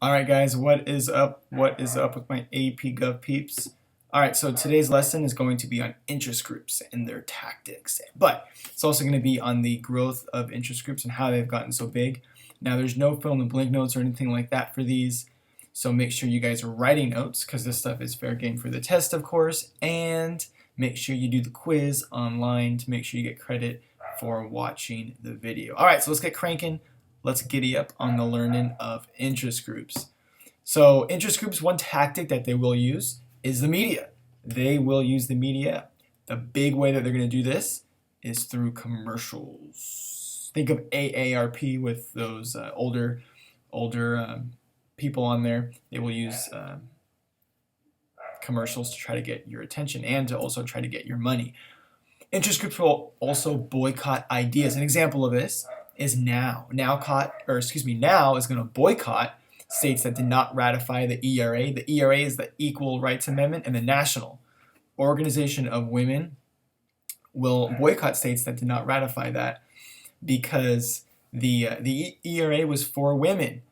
Alright guys, what is up? What is up with my AP Gov peeps? Alright, so today's lesson is going to be on interest groups and their tactics, but it's also going to be on the growth of interest groups and how they've gotten so big. Now there's no fill in the blank notes or anything like that for these, so make sure you guys are writing notes because this stuff is fair game for the test, of course, and make sure you do the quiz online to make sure you get credit for watching the video. Alright, so let's get cranking. Let's giddy up on the learning of interest groups. So interest groups, one tactic that they will use is the media. They will use the media. The big way that they're going to do this is through commercials. Think of AARP with those older people on there. They will use commercials to try to get your attention and to also try to get your money. Interest groups will also boycott ideas. An example of this is Now. Now is going to boycott states that did not ratify the ERA. The ERA is the Equal Rights Amendment, and the National Organization of Women will boycott states that did not ratify that because the ERA was for women.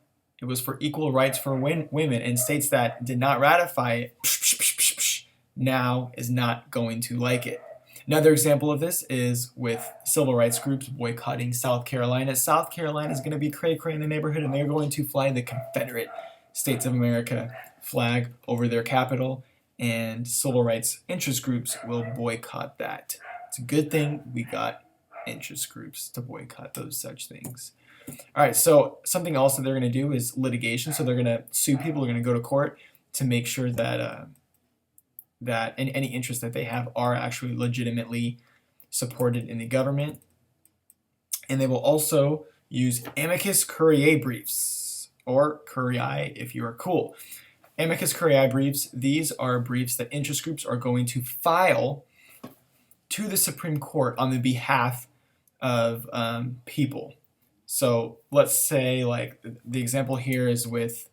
It was for equal rights for women, and states that did not ratify it, now is not going to like it. Another example of this is with civil rights groups boycotting South Carolina. South Carolina is going to be cray-cray in the neighborhood, and they're going to fly the Confederate States of America flag over their capital, and civil rights interest groups will boycott that. It's a good thing we got interest groups to boycott those such things. All right, so something else that they're going to do is litigation. So they're going to sue people. They're going to go to court to make sure that that any interests that they have are actually legitimately supported in the government. And they will also use amicus curiae briefs, or curiae if you are cool. Amicus curiae briefs, these are briefs that interest groups are going to file to the Supreme Court on the behalf of people. So let's say, like, the example here is with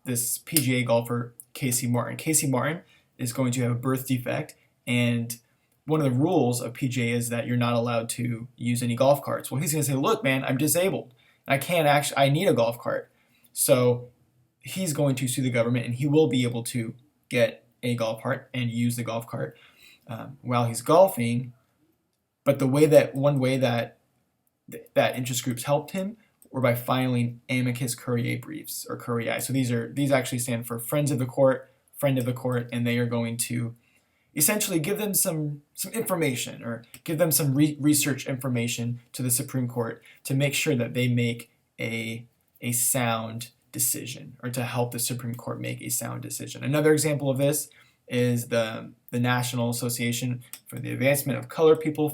this PGA golfer, Casey Martin. Casey Martin is going to have a birth defect, and one of the rules of PGA is that you're not allowed to use any golf carts. Well, he's going to say, look, man, I'm disabled. I need a golf cart. So he's going to sue the government, and he will be able to get a golf cart and use the golf cart while he's golfing. But one way that interest groups helped him were by filing amicus curiae briefs, or curiae. So these actually stand for friend of the court, and they are going to essentially give them some information, or give them some research information to the Supreme Court to make sure that they make a sound decision, or to help the Supreme Court make a sound decision. Another example of this is the National Association for the Advancement of Colored People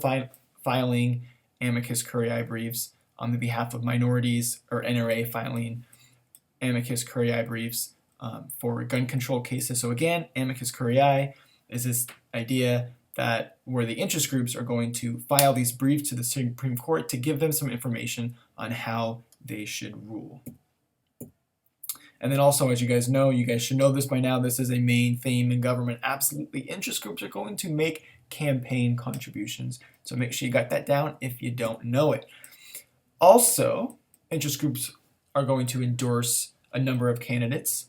filing amicus curiae briefs on the behalf of minorities, or NRA filing amicus curiae briefs for gun control cases. So again, amicus curiae is this idea that where the interest groups are going to file these briefs to the Supreme Court to give them some information on how they should rule. And then also, as you guys know, you guys should know this by now, this is a main theme in government. Absolutely, interest groups are going to make campaign contributions. So make sure you got that down if you don't know it. Also, interest groups are going to endorse a number of candidates.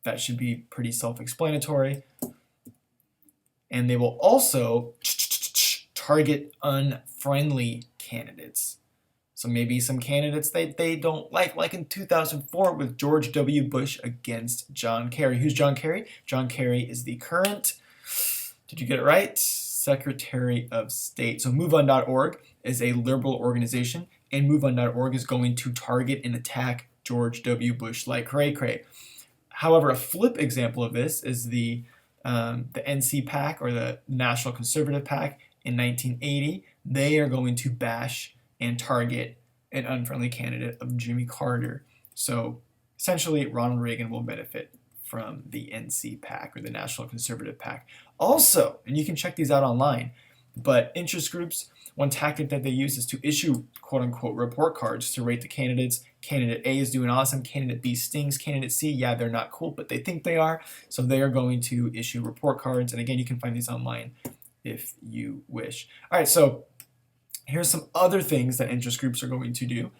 That should be pretty self-explanatory. And they will also target unfriendly candidates. So maybe some candidates they don't like in 2004 with George W. Bush against John Kerry. Who's John Kerry? John Kerry is the current, did you get it right? Secretary of State. So MoveOn.org is a liberal organization, and MoveOn.org is going to target and attack George W. Bush like cray-cray. However, a flip example of this is the NC PAC, or the National Conservative PAC, in 1980. They are going to bash and target an unfriendly candidate of Jimmy Carter. So essentially, Ronald Reagan will benefit from the NC PAC, or the National Conservative PAC. Also, and you can check these out online, but interest groups, one tactic that they use is to issue quote-unquote report cards to rate the candidates. Candidate A is doing awesome, candidate B stinks, candidate C, yeah, they're not cool, but they think they are. So they are going to issue report cards, and again, you can find these online if you wish. All right, so here's some other things that interest groups are going to do.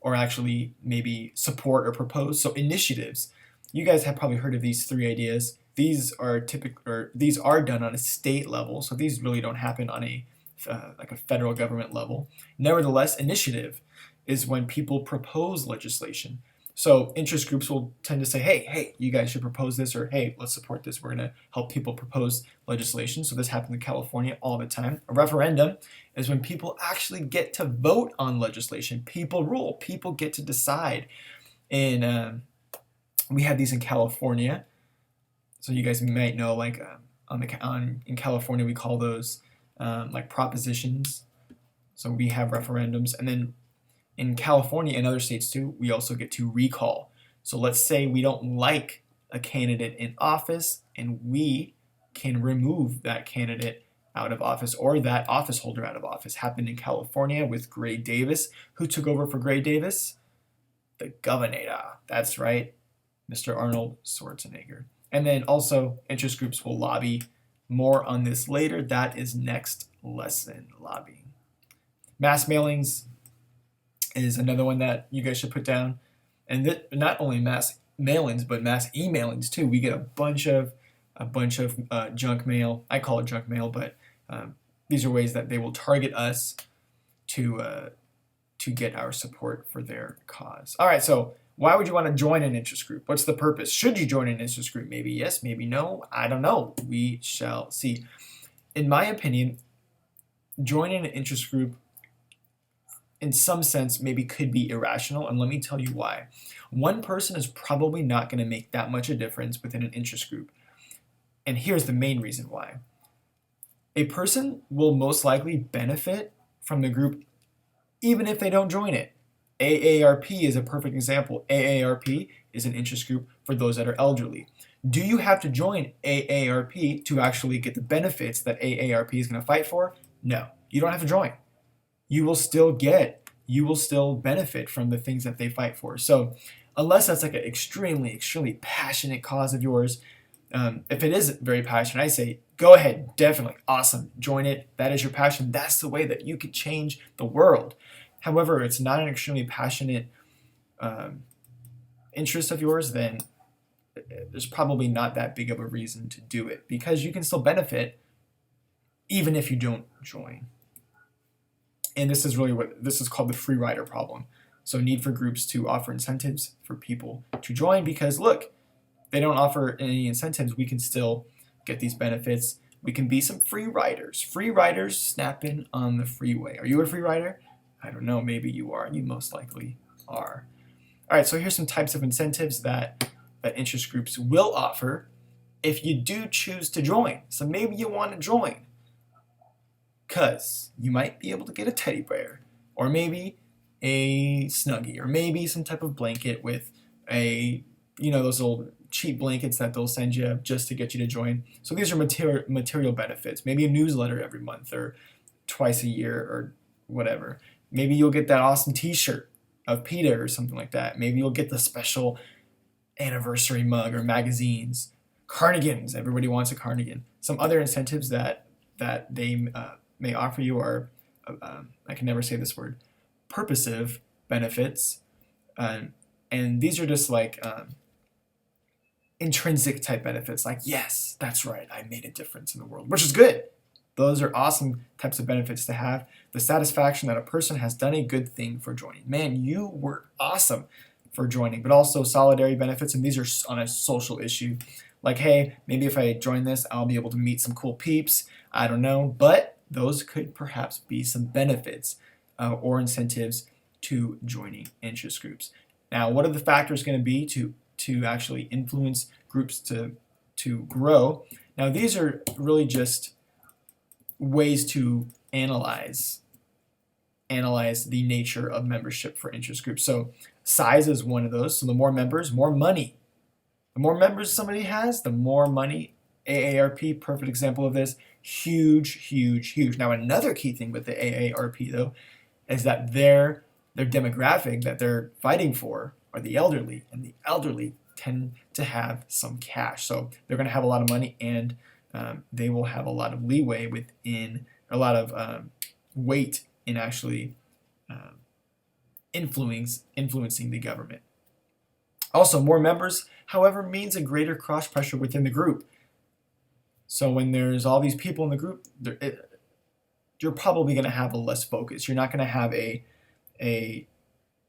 or actually maybe support or propose. So initiatives. You guys have probably heard of these three ideas. These are these are done on a state level, so these really don't happen on a like a federal government level. Nevertheless, initiative is when people propose legislation. So interest groups will tend to say, hey, you guys should propose this, or hey, let's support this. We're going to help people propose legislation. So this happens in California all the time. A referendum is when people actually get to vote on legislation. People rule. People get to decide. And we have these in California. So you guys might know, like in California, we call those like propositions. So we have referendums, and then in California and other states too, we also get to recall. So let's say we don't like a candidate in office, and we can remove that candidate out of office, or that office holder out of office. Happened in California with Gray Davis. Who took over for Gray Davis? The governor. That's right, Mr. Arnold Schwarzenegger. And then also interest groups will lobby. More on this later. That is next lesson, lobbying. Mass mailings is another one that you guys should put down. And not only mass mailings, but mass emailings too. We get a bunch of junk mail. I call it junk mail, but these are ways that they will target us to get our support for their cause. All right, so why would you want to join an interest group? What's the purpose? Should you join an interest group? Maybe yes, maybe no. I don't know. We shall see. In my opinion, joining an interest group in some sense maybe could be irrational, and let me tell you why. One person is probably not going to make that much a difference within an interest group. And here's the main reason why. A person will most likely benefit from the group even if they don't join it. AARP is a perfect example. AARP is an interest group for those that are elderly. Do you have to join AARP to actually get the benefits that AARP is going to fight for? No, you don't have to join. You will still benefit from the things that they fight for. So unless that's like an extremely passionate cause of yours, if it is very passionate, I say go ahead, definitely, awesome, join it. That is your passion. That's the way that you could change the world. However, it's not an extremely passionate interest of yours, then there's probably not that big of a reason to do it, because you can still benefit even if you don't join. And this is really what this is called the free rider problem. So need for groups to offer incentives for people to join, because look, they don't offer any incentives, we can still get these benefits. We can be some free riders. Free riders snapping on the freeway. Are you a free rider? I don't know, maybe you are. You most likely are. All right, so here's some types of incentives that interest groups will offer if you do choose to join. So maybe you want to join because you might be able to get a teddy bear, or maybe a Snuggie, or maybe some type of blanket with those old cheap blankets that they'll send you just to get you to join. So these are material benefits. Maybe a newsletter every month or twice a year or whatever. Maybe you'll get that awesome t-shirt of PETA or something like that. Maybe you'll get the special anniversary mug or magazines. Cardigans, everybody wants a cardigan. Some other incentives that they may offer you are, I can never say this word, purposive benefits. And these are just like intrinsic type benefits, like, yes, that's right, I made a difference in the world, which is good. Those are awesome types of benefits to have. The satisfaction that a person has done a good thing for joining. Man, you were awesome for joining. But also solidarity benefits, and these are on a social issue. Like, hey, maybe if I join this, I'll be able to meet some cool peeps. I don't know. But those could perhaps be some benefits or incentives to joining interest groups. Now, what are the factors going to be to actually influence groups to grow? Now, these are really just ways to analyze the nature of membership for interest groups. So size is one of those. So the more members, more money. The more members somebody has, the more money. AARP, perfect example of this. Huge, huge, huge. Now, another key thing with the AARP, though, is that their demographic that they're fighting for are the elderly, and the elderly tend to have some cash. So they're going to have a lot of money, and they will have a lot of leeway within, a lot of weight in actually influencing the government. Also, more members, however, means a greater cross pressure within the group. So when there's all these people in the group, you're probably going to have a less focus. You're not going to have a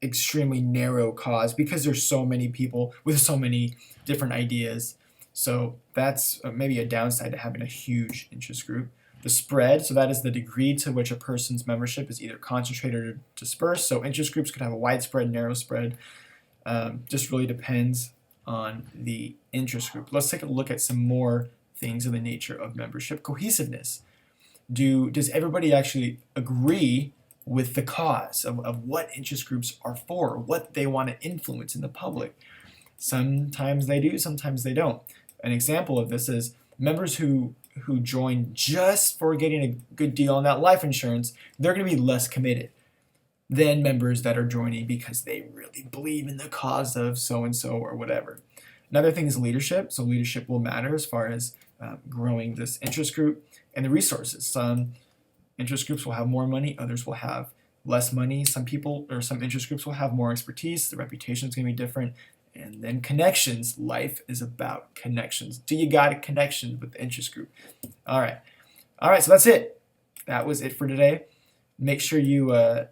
extremely narrow cause because there's so many people with so many different ideas. So that's maybe a downside to having a huge interest group. The spread, so that is the degree to which a person's membership is either concentrated or dispersed. So interest groups could have a wide spread, narrow spread. Just really depends on the interest group. Let's take a look at some more things in the nature of membership. Cohesiveness. Does everybody actually agree with the cause of what interest groups are for, what they want to influence in the public? Sometimes they do, sometimes they don't. An example of this is members who join just for getting a good deal on that life insurance, they're going to be less committed than members that are joining because they really believe in the cause of so-and-so or whatever. Another thing is leadership. So leadership will matter as far as growing this interest group, and the resources. Some interest groups will have more money, others will have less money. Some people or some interest groups will have more expertise. The reputation is going to be different. And then connections. Life is about connections. Do you got a connection with the interest group? All right, so that's it. That was it for today. Make sure you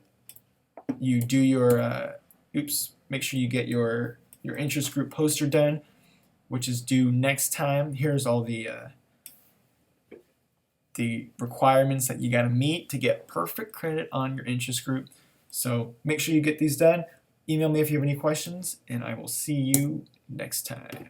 do your make sure you get your interest group poster done, which is due next time. Here's all the requirements that you got to meet to get perfect credit on your interest group. So make sure you get these done. Email me if you have any questions, and I will see you next time.